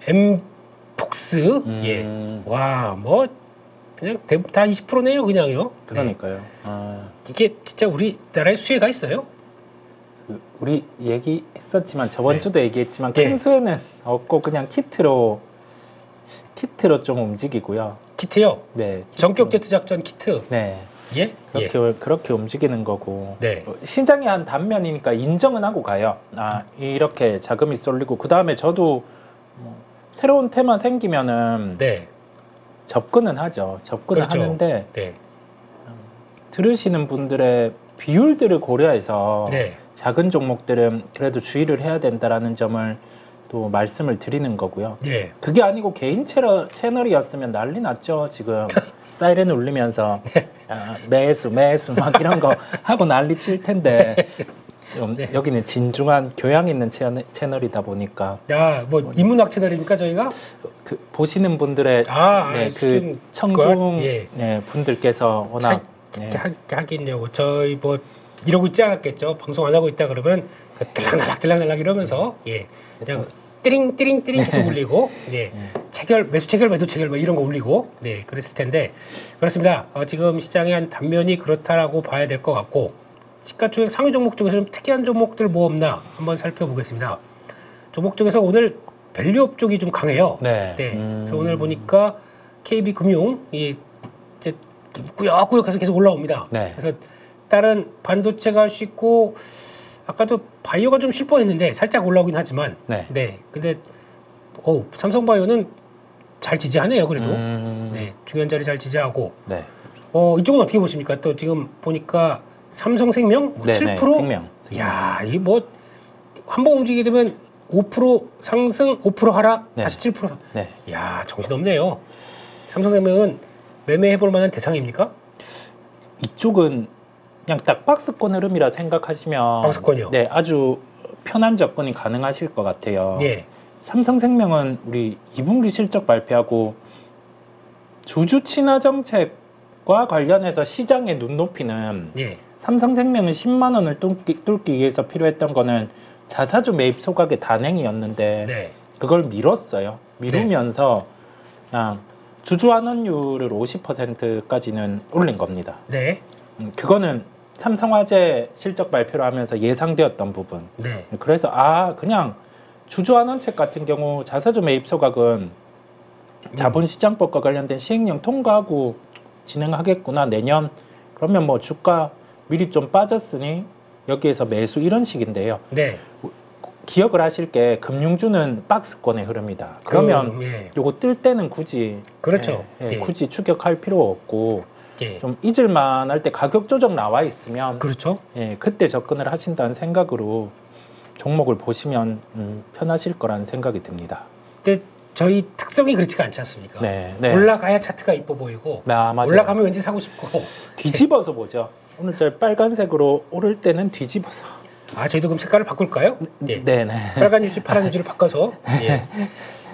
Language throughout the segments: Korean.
엠폭스. 예. 와, 뭐 그냥 대부분 다 20%네요, 그냥요. 그러니까요. 네. 아, 이게 진짜 우리나라에 수혜가 있어요? 우리 얘기했었지만 저번 네. 주도 얘기했지만 네. 큰 수혜는 없고 그냥 키트로 좀 움직이고요. 키트요? 네. 전격 제트 작전 키트. 네. 예? 그렇게 움직이는 거고. 네. 시장이 한 단면이니까 인정은 하고 가요. 아, 이렇게 자금이 쏠리고 그 다음에 저도 뭐 새로운 테마 생기면은 네. 접근은 하죠. 접근은 그렇죠. 하는데 네. 들으시는 분들의 비율들을 고려해서 네. 작은 종목들은 그래도 주의를 해야 된다라는 점을 또 말씀을 드리는 거고요. 예. 그게 아니고 개인 채널이었으면 난리 났죠. 지금 사이렌 울리면서 매수 막 이런 거 하고 난리 칠 텐데 네. 여기는 진중한 교양 있는 채널이다 보니까 야, 뭐 인문학 채널입니까 저희가? 그 보시는 분들의 그 수준 청중 예. 네, 분들께서 워낙 하긴요. 저희 뭐 이러고 있지 않았겠죠. 방송 안 하고 있다 그러면 그 들락날락 이러면서 예. 그냥 띠링 계속 울리고 네. 매수 체결 매도 체결 뭐 이런 거 울리고 네, 그랬을 텐데 그렇습니다. 지금 시장의 한 단면이 그렇다라고 봐야 될 것 같고 시가총액 상위 종목 중에서 좀 특이한 종목들 뭐 없나 한번 살펴보겠습니다. 종목 중에서 오늘 밸류업 쪽이 좀 강해요. 네. 그래서 오늘 보니까 KB금융 이제 꾸역꾸역해서 계속 올라옵니다. 네. 그래서 다른 반도체가 쉽고 아까도 바이오가 좀 쉴 뻔했는데 살짝 올라오긴 하지만 네. 근데 삼성바이오는 잘 지지하네요. 그래도 네, 중요한 자리 잘 지지하고 네. 이쪽은 어떻게 보십니까? 또 지금 보니까 삼성생명 7%? 생명. 이야, 이 뭐 한 번 움직이게 되면 5% 상승, 5% 하락, 네. 다시 7%. 네. 이야, 정신없네요. 삼성생명은 매매해볼 만한 대상입니까? 이쪽은 그냥 딱 박스권 흐름이라 생각하시면 박스권이요? 네, 아주 편한 접근이 가능하실 것 같아요. 예. 삼성생명은 우리 2분기 실적 발표하고 주주 친화 정책과 관련해서 시장의 눈높이는 예. 삼성생명은 10만 원을 뚫기 위해서 필요했던 거는 자사주 매입 소각의 단행이었는데 네. 그걸 미뤘어요. 미루면서 그냥 주주 환원율을 50%까지는 올린 겁니다. 네. 그거는 삼성화재 실적 발표를 하면서 예상되었던 부분. 네. 그래서 그냥 주주환원책 같은 경우 자사주 매입 소각은 자본시장법과 관련된 시행령 통과하고 진행하겠구나 내년. 그러면 뭐 주가 미리 좀 빠졌으니 여기에서 매수 이런 식인데요. 네. 기억을 하실 게 금융주는 박스권의 흐름이다. 그러면 예. 요거 뜰 때는 굳이 그렇죠. 굳이 추격할 필요 없고 예. 좀 잊을만 할 때 가격 조정 나와 있으면 그렇죠. 그때 접근을 하신다는 생각으로 종목을 보시면 편하실 거라는 생각이 듭니다. 근데 저희 특성이 그렇지가 않지 않습니까? 네. 올라가야 차트가 이뻐 보이고 맞아요. 올라가면 왠지 사고 싶고 뒤집어서 보죠. 오늘 저 빨간색으로 오를 때는 뒤집어서. 저희도 그럼 색깔을 바꿀까요? 예. 네네. 빨간 유지, 파란 유지를 바꿔서 예.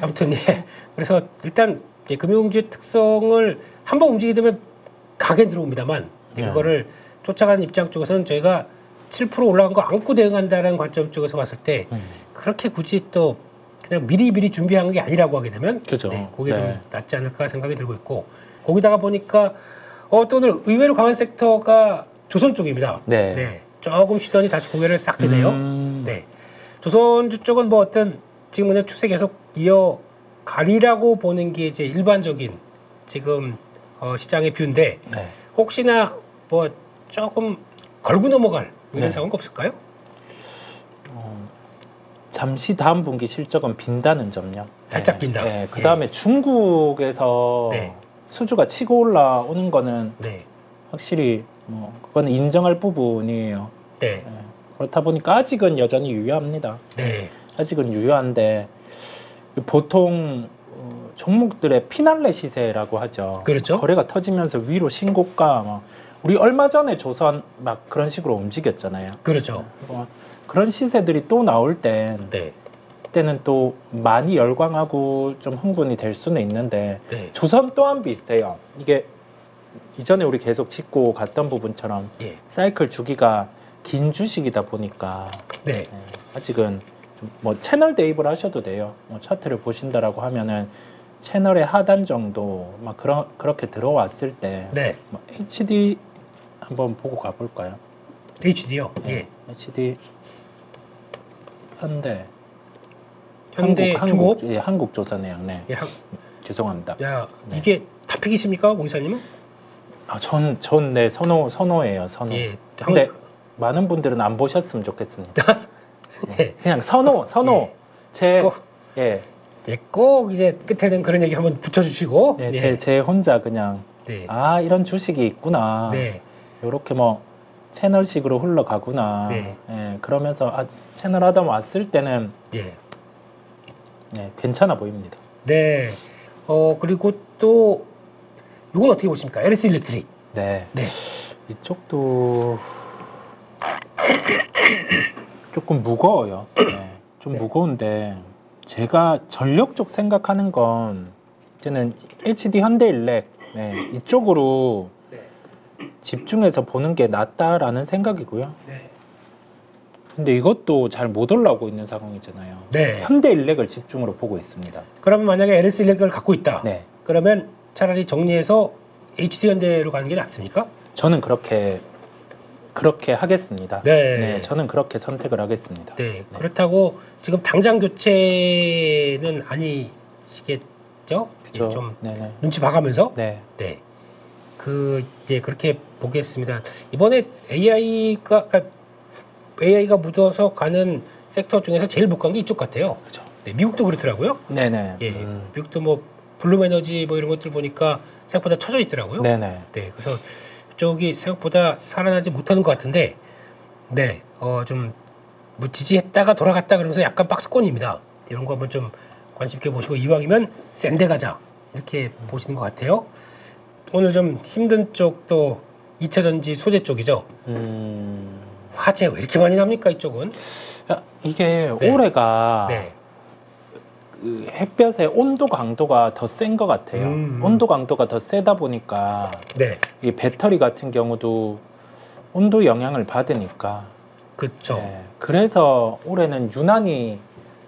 아무튼 그래서 일단 금융주의 특성을 한번 움직이게 되면 가게 들어옵니다만 그거를 쫓아가는 입장 쪽에서는 저희가 7% 올라간 거 안고 대응한다는 관점 쪽에서 봤을 때 그렇게 굳이 또 그냥 미리 준비한 게 아니라고 하게 되면 그죠. 그게 좀 낫지 않을까 생각이 들고 있고 거기다가 보니까 또 오늘 의외로 강한 섹터가 조선 쪽입니다. 네. 조금 쉬더니 다시 고개를 싹 드네요. 네. 조선주 쪽은 뭐 어떤 지금 그냥 추세 계속 이어가리라고 보는 게 이제 일반적인 지금 시장의 뷰인데 혹시나 뭐 조금 걸고 넘어갈 이런 상황은 없을까요? 잠시 다음 분기 실적은 빈다는 점요. 살짝 빈다. 그 다음에 중국에서 수주가 치고 올라오는 거는 확실히 그거는 인정할 부분이에요. 그렇다 보니까 아직은 여전히 유효합니다. 아직은 유효한데 보통 종목들의 피날레 시세라고 하죠. 그렇죠. 거래가 터지면서 위로 신고가 우리 얼마 전에 조선 막 그런 식으로 움직였잖아요. 그렇죠. 그런 시세들이 또 나올 땐 그때는 또 많이 열광하고 좀 흥분이 될 수는 있는데 조선 또한 비슷해요. 이게 이전에 우리 계속 짚고 갔던 부분처럼 사이클 주기가 긴 주식이다 보니까 아직은 뭐 채널 대입을 하셔도 돼요. 뭐 차트를 보신다라고 하면은 채널의 하단 정도 막 그렇게 들어왔을 때 네. 뭐 HD 한번 보고 가볼까요? HD요. 예. HD 현대 중국. 예, 한국조선해양. 네. 예, 죄송합니다. 야, 네. 이게 탑픽이십니까, 오 이사님은? 아, 전 네, 선호예요. 선호. 예. 근데 많은 분들은 안 보셨으면 좋겠습니다. 네. 그냥 선호. 예. 제 꼭. 예. 예, 꼭 이제 끝에는 그런 얘기 한번 붙여주시고. 네, 예. 제 혼자 그냥 네. 아, 이런 주식이 있구나. 네. 요렇게 뭐 채널식으로 흘러가구나. 네. 예, 그러면서 아, 채널 하다 왔을 때는 예. 네, 괜찮아 보입니다. 네. 그리고 또 이건 어떻게 보십니까? LS 일렉트릭. 네. 네. 이쪽도 조금 무거워요. 네, 좀 네. 무거운데 제가 전력 쪽 생각하는 건 이제는 HD 현대일렉 네, 이쪽으로 네. 집중해서 보는 게 낫다라는 생각이고요. 네. 근데 이것도 잘 못 올라오고 있는 상황이잖아요. 네. 현대일렉을 집중으로 보고 있습니다. 그러면 만약에 LS 일렉을 갖고 있다. 네, 그러면 차라리 정리해서 HD 현대로 가는 게 낫습니까? 저는 그렇게 하겠습니다. 네. 저는 그렇게 선택을 하겠습니다. 네. 그렇다고 지금 당장 교체는 아니시겠죠? 그죠? 예, 좀 네네. 눈치 봐가면서. 네. 네. 이제 그렇게 보겠습니다. 이번에 AI가 묻어서 가는 섹터 중에서 제일 못 간 게 이쪽 같아요. 그죠. 네, 미국도 그렇더라고요. 네네. 예. 미국도 뭐 블룸에너지 뭐 이런 것들 보니까 생각보다 처져 있더라고요. 네네. 네, 그래서 이쪽이 생각보다 살아나지 못하는 것 같은데, 네, 좀 뭐 지지했다가 돌아갔다 그러면서 약간 박스권입니다. 이런 거 한번 좀 관심 있게 보시고 이왕이면 센 데 가자 이렇게 보시는 것 같아요. 오늘 좀 힘든 쪽도 2차 전지 소재 쪽이죠. 화재 왜 이렇게 많이 납니까 이쪽은? 야, 이게 네. 올해가 네, 그 햇볕의 온도 강도가 더 센 것 같아요. 온도 강도가 더 세다 보니까 네, 이 배터리 같은 경우도 온도 영향을 받으니까 그렇죠. 네, 그래서 올해는 유난히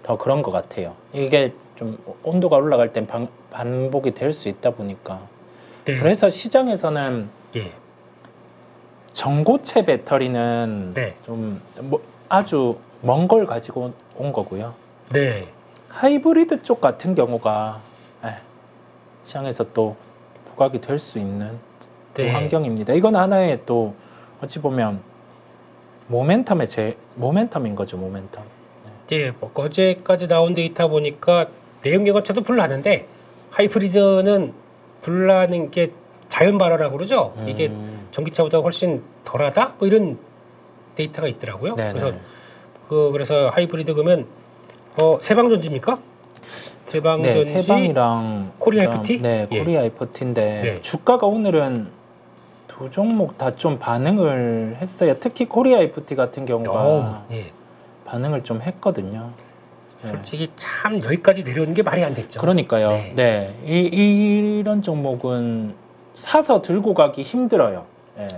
더 그런 것 같아요. 이게 좀 온도가 올라갈 땐 반복이 될 수 있다 보니까 네, 그래서 시장에서는 예, 전고체 배터리는 네, 좀 뭐 아주 먼 걸 가지고 온 거고요. 네, 하이브리드 쪽 같은 경우가 시장에서 또 부각이 될 수 있는 또 네. 환경입니다. 이건 하나의 또 어찌 보면 모멘텀인 거죠, 모멘텀. 이제 뭐 어제까지 나온 데이터 보니까 내용 예고차도 불나는데 하이브리드는 불나는 게 자연 발화라고 그러죠. 이게 전기차보다 훨씬 덜하다 뭐 이런 데이터가 있더라고요. 네네. 그래서 하이브리드 그러면 세방전지입니까? 세방전지 네, 세방이랑 코리아 그다음, FT? 네, 예. 코리아 FT인데 네. 주가가 오늘은 두 종목 다 좀 반응을 했어요. 특히 코리아 FT 같은 경우가 예. 반응을 좀 했거든요. 네. 솔직히 참 여기까지 내려오는 게 말이 안 됐죠. 그러니까요. 네. 네, 이런 종목은 사서 들고 가기 힘들어요. 네.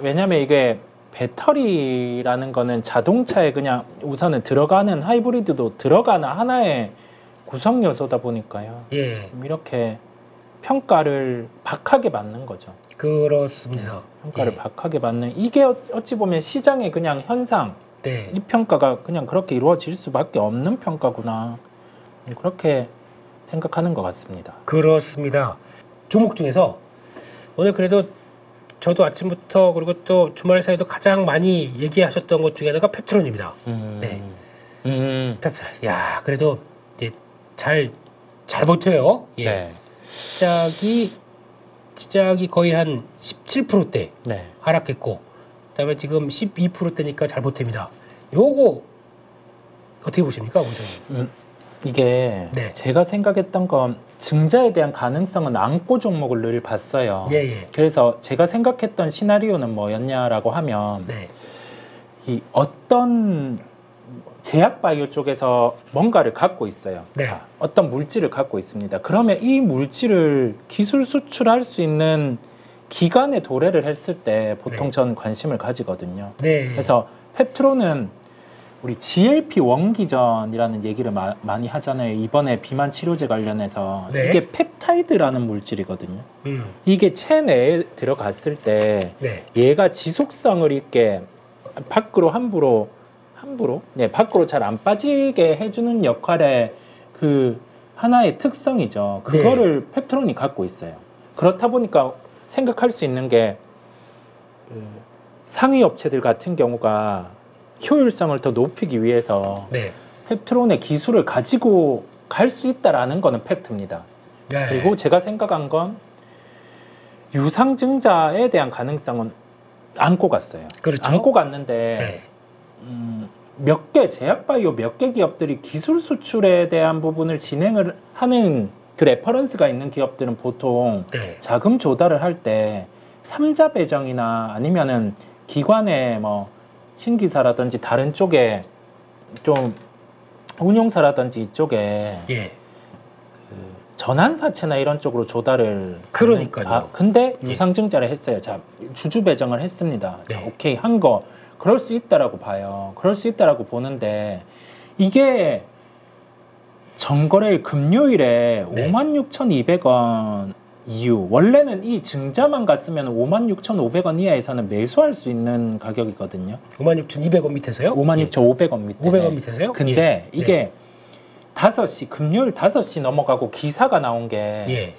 왜냐하면 이게 배터리라는 거는 자동차에 그냥 우선은 들어가는 하이브리드도 들어가는 하나의 구성 요소다 보니까요. 예, 이렇게 평가를 박하게 받는 거죠. 그렇습니다. 평가를 예. 박하게 받는 이게 어찌 보면 시장의 그냥 현상. 네. 이 평가가 그냥 그렇게 이루어질 수밖에 없는 평가구나. 그렇게 생각하는 것 같습니다. 그렇습니다. 종목 중에서 오늘 그래도 저도 아침부터 그리고 또 주말 사이도 가장 많이 얘기하셨던 것 중에 하나가 펩트론입니다. 네. 야, 그래도 이제 잘 버텨요. 예. 네. 시작이 거의 한 17%대 네. 하락했고, 그다음에 지금 12%대니까 잘 버팁니다. 요거 어떻게 보십니까, 원장님? 이게 네. 제가 생각했던 건 증자에 대한 가능성은 안고 종목을 늘 봤어요. 예. 그래서 제가 생각했던 시나리오는 뭐였냐라고 하면 네. 이 어떤 제약 바이오 쪽에서 뭔가를 갖고 있어요. 네. 자, 어떤 물질을 갖고 있습니다. 그러면 이 물질을 기술 수출할 수 있는 기관에 도래를 했을 때 보통 네. 전 관심을 가지거든요. 네. 그래서 펩트론은 우리 GLP 원기전이라는 얘기를 많이 하잖아요. 이번에 비만 치료제 관련해서 네. 이게 펩타이드라는 물질이거든요. 음. 이게 체내에 들어갔을 때 네. 얘가 지속성을 있게 밖으로 함부로 밖으로 잘 안 빠지게 해주는 역할의 그 하나의 특성이죠. 그거를 펩트론이 갖고 있어요. 그렇다 보니까 생각할 수 있는 게 상위 업체들 같은 경우가 효율성을 더 높이기 위해서 네. 펩트론의 기술을 가지고 갈 수 있다라는 거는 팩트입니다. 네. 그리고 제가 생각한 건 유상증자에 대한 가능성은 안고 갔어요. 그렇죠. 안고 갔는데 네. 몇 개 제약바이오 몇 개 기업들이 기술 수출에 대한 부분을 진행을 하는 그 레퍼런스가 있는 기업들은 보통 네. 자금 조달을 할 때 3자 배정이나 아니면은 기관의 뭐 신기사라든지 다른 쪽에 좀 운용사라든지 이쪽에 예. 전환사채나 이런 쪽으로 조달을 그러니까요. 근데 예. 유상증자를 했어요. 자, 주주 배정을 했습니다. 자, 네. 오케이 한 거 그럴 수 있다라고 봐요. 그럴 수 있다라고 보는데 이게 전거래일 금요일에 네. 56,200원 이후 원래는 이 증자만 갔으면 56,500원 이하에서는 매수할 수 있는 가격이거든요. 56,200원 밑에서요? 56,500원 밑에. 500원 밑에서요? 근데 예. 이게 5시 금요일 5시 넘어가고 기사가 나온 게 예.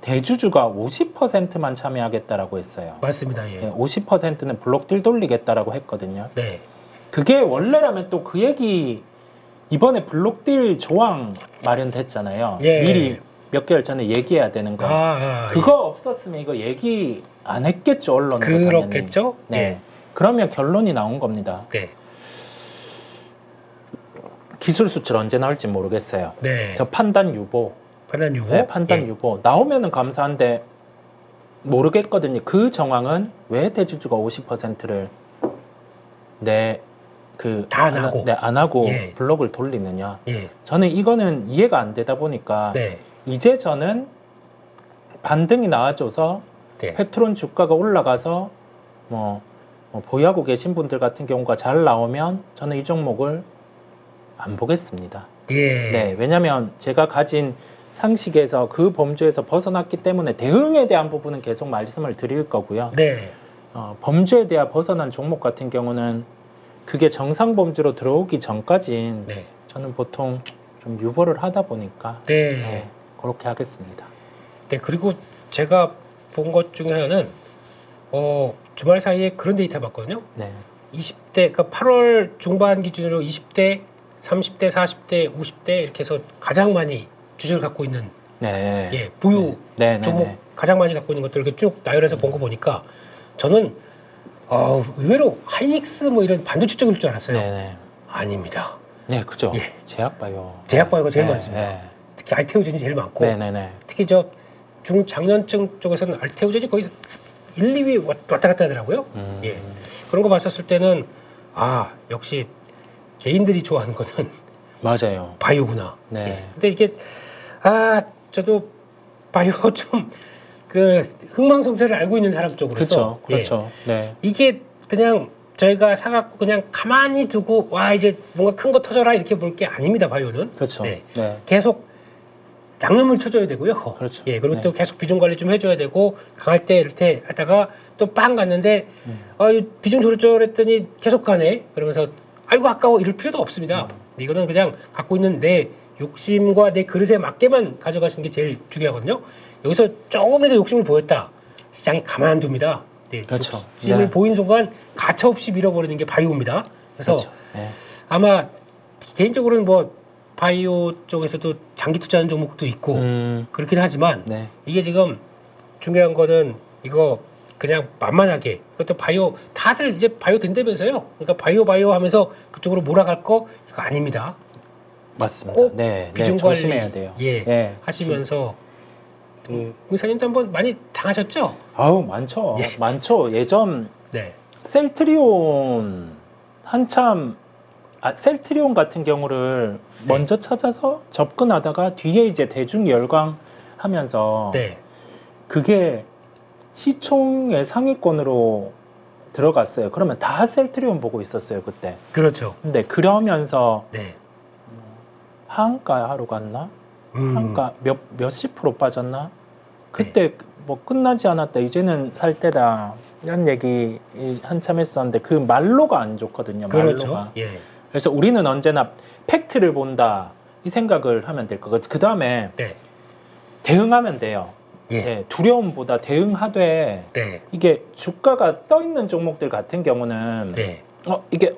대주주가 50%만 참여하겠다라고 했어요. 맞습니다. 예. 50%는 블록딜 돌리겠다라고 했거든요. 네. 그게 원래라면 또 그 얘기 이번에 블록딜 조항 마련됐잖아요. 예. 미리 몇 개월 전에 얘기해야 되는 거. 그거 없었으면 이거 얘기 안 했겠죠, 언론으로. 그렇겠죠? 당연히. 네. 그러면 결론이 나온 겁니다. 네. 기술 수출 언제 나올지 모르겠어요. 네. 저 판단 유보. 판단 유보? 네, 판단 예. 유보. 나오면은 감사한데 모르겠거든요. 그 정황은 왜 대주주가 50%를 다 안 하고. 안 하고 예. 블록을 돌리느냐. 예. 저는 이거는 이해가 안 되다 보니까 네. 이제 저는 반등이 나와줘서 네. 펩트론 주가가 올라가서 뭐 보유하고 계신 분들 같은 경우가 잘 나오면 저는 이 종목을 안 보겠습니다. 예. 네, 왜냐하면 제가 가진 상식에서 그 범주에서 벗어났기 때문에 대응에 대한 부분은 계속 말씀을 드릴 거고요. 네. 범주에 대한 벗어난 종목 같은 경우는 그게 정상 범주로 들어오기 전까진 네. 저는 보통 좀 유보를 하다 보니까 네. 네, 그렇게 하겠습니다. 네. 그리고 제가 본 것 중에 하나는 주말 사이에 그런 데이터 봤거든요. 네, 20대, 그러니까 8월 중반 기준으로 20대, 30대, 40대, 50대 이렇게 해서 가장 많이 주식을 갖고 있는 네, 예, 보유 네, 네, 종목 네. 가장 많이 갖고 있는 것들 이렇게 쭉 나열해서 본 거 보니까 저는 의외로 하이닉스 뭐 이런 반도체 쪽일 줄 알았어요. 네, 네. 아닙니다. 네, 그죠. 예. 제약바이오. 제약바이오가 제일 네, 많습니다. 네. 특히 알테오젠이 제일 많고 네, 네, 네. 특히 저 중장년층 쪽에서는 알테오젠이 거의 1, 2위 왔다 갔다 하더라고요. 예. 그런 거 봤었을 때는 역시 개인들이 좋아하는 거는 맞아요. 바이오구나. 네. 예. 근데 이게 저도 바이오 좀 그 흥망성쇠를 알고 있는 사람 쪽으로서 그렇죠. 네. 이게 그냥 저희가 사갖고 그냥 가만히 두고 이제 뭔가 큰 거 터져라 이렇게 볼 게 아닙니다. 바이오는. 그렇죠. 네. 네. 계속 양념을 쳐줘야 되고요. 그렇죠. 예, 그리고 네. 또 계속 비중 관리 좀 해줘야 되고 강할 때 이렇게 하다가 또 빵 갔는데 비중 조절했더니 계속 가네. 그러면서 아이고 아까워 이럴 필요도 없습니다. 이거는 그냥 갖고 있는 내 욕심과 내 그릇에 맞게만 가져가시는 게 제일 중요하거든요. 여기서 조금이라도 욕심을 보였다. 시장이 가만둡니다. 네, 그렇죠. 욕심을 네. 보인 순간 가차없이 밀어버리는 게 바이오입니다. 그래서 그렇죠. 네. 아마 개인적으로는 뭐 바이오 쪽에서도 장기 투자하는 종목도 있고 그렇긴 하지만 네. 이게 지금 중요한 거는 이거 그냥 만만하게 그것도 바이오 다들 이제 바이오 된다면서요. 그러니까 바이오 하면서 그쪽으로 몰아갈 거 이거 아닙니다. 맞습니다. 꼭 네. 비중 네. 관리 조심해야 돼요. 예, 네. 하시면서 의사님도 한번 많이 당하셨죠? 아우 많죠. 예. 많죠. 예전 네. 셀트리온 한참 셀트리온 같은 경우를 먼저 찾아서 접근하다가 뒤에 이제 대중 열광하면서 네. 그게 시총의 상위권으로 들어갔어요. 그러면 다 셀트리온 보고 있었어요 그때. 그렇죠. 근데 그러면서 네. 하한가 하러 갔나? 하한가 몇십 프로 빠졌나? 그때 뭐 끝나지 않았다. 이제는 살 때다. 이런 얘기 한참 했었는데 그 말로가 안 좋거든요. 그렇죠. 말로가. 예. 그래서 우리는 언제나 팩트를 본다. 이 생각을 하면 될 것 같아요. 그 다음에 네. 대응하면 돼요. 예. 네, 두려움보다 대응하되 네. 이게 주가가 떠 있는 종목들 같은 경우는 네. 이게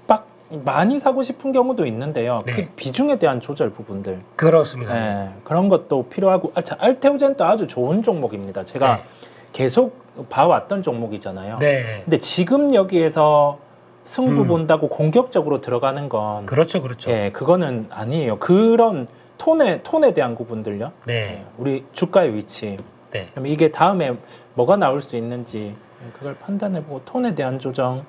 막 많이 사고 싶은 경우도 있는데요. 네. 그 비중에 대한 조절 부분들 그렇습니다. 네, 그런 것도 필요하고 알테오젠도 아주 좋은 종목입니다. 제가 네. 계속 봐왔던 종목이잖아요. 네. 근데 지금 여기에서 승부 본다고 공격적으로 들어가는 건 그렇죠. 그렇죠. 예, 그거는 아니에요. 그런 톤에 대한 부분들요. 네. 우리 주가의 위치. 네. 그럼 이게 다음에 뭐가 나올 수 있는지 그걸 판단해보고 톤에 대한 조정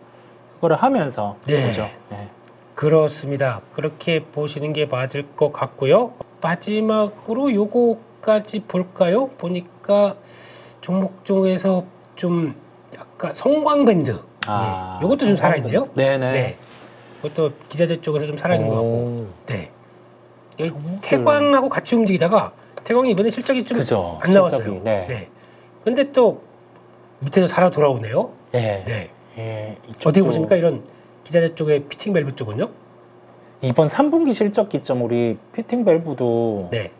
그거를 하면서 네. 보죠. 예. 그렇습니다. 그렇게 보시는 게 맞을 것 같고요. 마지막으로 요거까지 볼까요? 보니까 종목 중에서 좀 약간 성광밴드. 네. 요것도 좀 살아있네요. 네네. 네. 그것도 기자재 쪽에서 좀 살아있는 것 같고. 네. 여기 종목들. 태광하고 같이 움직이다가 태광이 이번에 실적이 좀 그죠. 안 나왔어요. 실적이, 네. 네. 근데 또 밑에서 살아 돌아오네요. 네. 네. 예, 어떻게 보십니까? 이런 기자재 쪽의 피팅 밸브 쪽은요? 이번 3분기 실적 기점 우리 피팅 밸브도 네.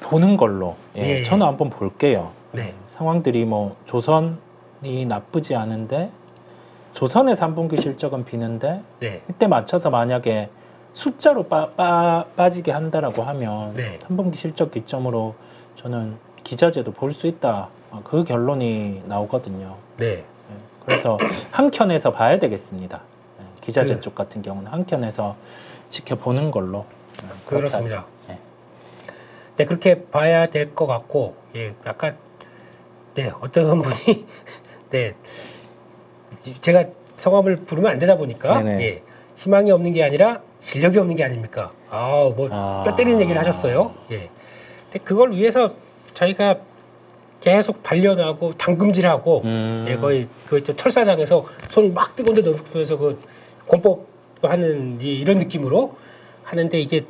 보는 걸로 예. 저는 한번 볼게요. 네. 상황들이 뭐 조선이 나쁘지 않은데 조선의 3분기 실적은 비는데 네. 이때 맞춰서 만약에 숫자로 빠지게 한다라고 하면 네. 3분기 실적 기점으로 저는 기자재도 볼 수 있다. 그 결론이 나오거든요. 네. 그래서 한 켠에서 봐야 되겠습니다. 기자재 그- 쪽 같은 경우는 한 켠에서 지켜보는 걸로. 그렇게 그렇습니다. 하죠. 네. 네, 그렇게 봐야 될 것 같고, 예, 아까, 네, 어떤 분이, 네, 제가 성함을 부르면 안 되다 보니까, 네네. 예, 희망이 없는 게 아니라 실력이 없는 게 아닙니까? 뼈 때리는 얘기를 하셨어요. 예. 근데 그걸 위해서 저희가 계속 단련하고 당금질하고, 예, 거의 그 철사장에서 손 막 뜨거운데 넣으면서 그 권법하는 이런 느낌으로 하는데 이게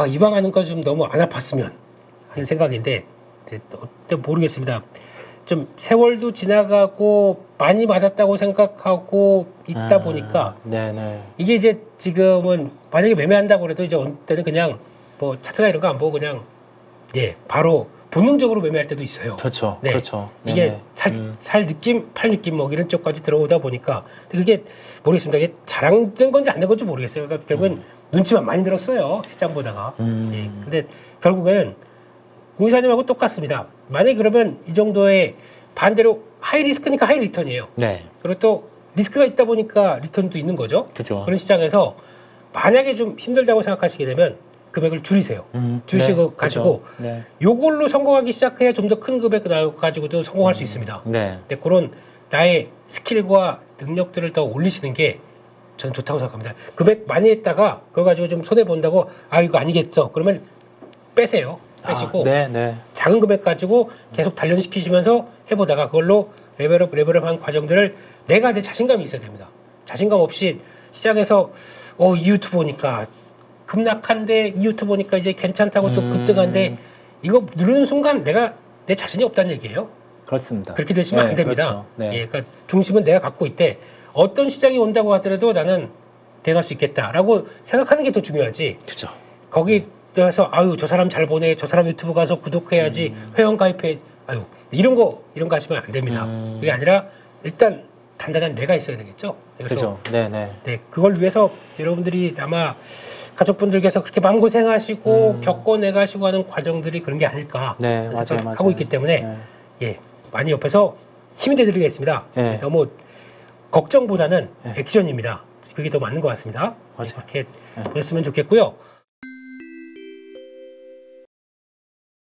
이왕 하는 거 좀 너무 안 아팠으면 하는 생각인데 어때 모르겠습니다. 좀 세월도 지나가고 많이 맞았다고 생각하고 있다 보니까 네네. 이게 이제 지금은 만약에 매매한다고 그래도 이제 어느 때는 그냥 뭐 차트나 이런 거 안 보고 그냥 바로 본능적으로 매매할 때도 있어요. 그렇죠. 네. 그렇죠. 이게 네네. 살 느낌, 팔 느낌 뭐 이런 쪽까지 들어오다 보니까 그게 모르겠습니다. 이게 자랑된 건지 안 된 건지 모르겠어요. 그러니까 결국은 눈치만 많이 들었어요. 시장 보다가. 예. 근데 결국엔 공사님하고 똑같습니다. 만약에 그러면 이 정도의 반대로 하이 리스크니까 하이 리턴이에요. 네. 그리고 또 리스크가 있다 보니까 리턴도 있는 거죠. 그죠. 그런 시장에서 만약에 좀 힘들다고 생각하시게 되면 금액을 줄이세요. 줄이시고 네, 가지고 그죠. 네. 요걸로 성공하기 시작해야 좀 더 큰 금액 가지고도 성공할 수 있습니다. 네. 근데 그런 나의 스킬과 능력들을 더 올리시는 게 저는 좋다고 생각합니다. 금액 많이 했다가 그거 가지고 좀 손해 본다고 이거 아니겠어. 그러면 빼세요. 빼시고 네. 작은 금액 가지고 계속 단련시키시면서 해보다가 그걸로 레벨업한 과정들을 내가 내 자신감이 있어야 됩니다. 자신감 없이 시장에서 이 유튜버니까 급락한데 이 유튜버니까 이제 괜찮다고 또 급등한데 이거 누르는 순간 내가 내 자신이 없다는 얘기예요. 그렇습니다. 그렇게 되시면 네, 안 됩니다. 그렇죠. 네. 예, 그러니까 중심은 내가 갖고 있대. 어떤 시장이 온다고 하더라도 나는 대응할 수 있겠다라고 생각하는 게 더 중요하지. 그죠. 거기 가서 저 사람 잘 보네. 저 사람 유튜브 가서 구독해야지. 회원 가입해. 이런 거 하시면 안 됩니다. 그게 아니라 일단 단단한 내가 있어야 되겠죠. 그래서 그죠. 네. 네, 그걸 위해서 여러분들이 아마 가족분들께서 그렇게 마음고생하시고 겪어내가시고 하는 과정들이 그런 게 아닐까 네, 생각하고 맞아요. 있기 때문에 네. 예, 많이 옆에서 힘이 되드리겠습니다. 네. 너무 걱정보다는 네. 액션입니다. 그게 더 맞는 것 같습니다. 맞아요. 그렇게 보셨으면 좋겠고요.